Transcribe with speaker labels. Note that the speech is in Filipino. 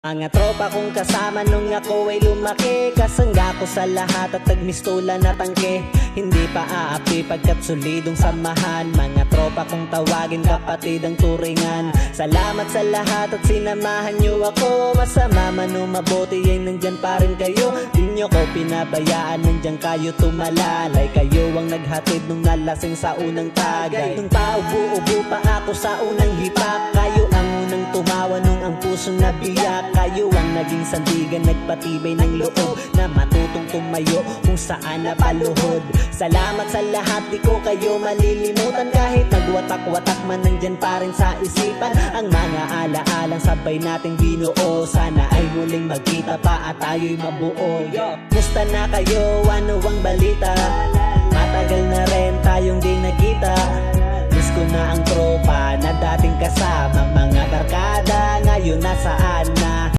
Speaker 1: Mga tropa kong kasama nung ako ay lumaki, kasangga ko sa lahat at nagmistula na tangke. Hindi pa aapi pagkat solidong samahan. Mga tropa kong tawagin kapatid ang turingan. Salamat sa lahat at sinamahan nyo ako. Masama man o mabuti ay nandyan pa rin kayo. Di nyo ko pinabayaan, nandyan kayo tumalalay. Kayo ang naghatid nung nalasing sa unang tagay. Nung paubo-ubo pa ako sa unang hipak, kayo ang unang tumawa nung ang pusong nabiyak. Kayo ang naging sandigan, nagpatibay ng loob na matutong tumayo kung saan napaluhod. Salamat sa lahat, di ko kayo malilimutan. Kahit nagwatak-watak man, nandyan pa rin sa isipan ang mga alaalang sabay nating binuo. Sana ay muling magkita pa at tayo'y mabuo. Musta na kayo? Ano ang balita? Matagal na rin tayong di nagkita. Miss ko na ang tropa na dating kasama. Mga barkada ngayon nasaan na?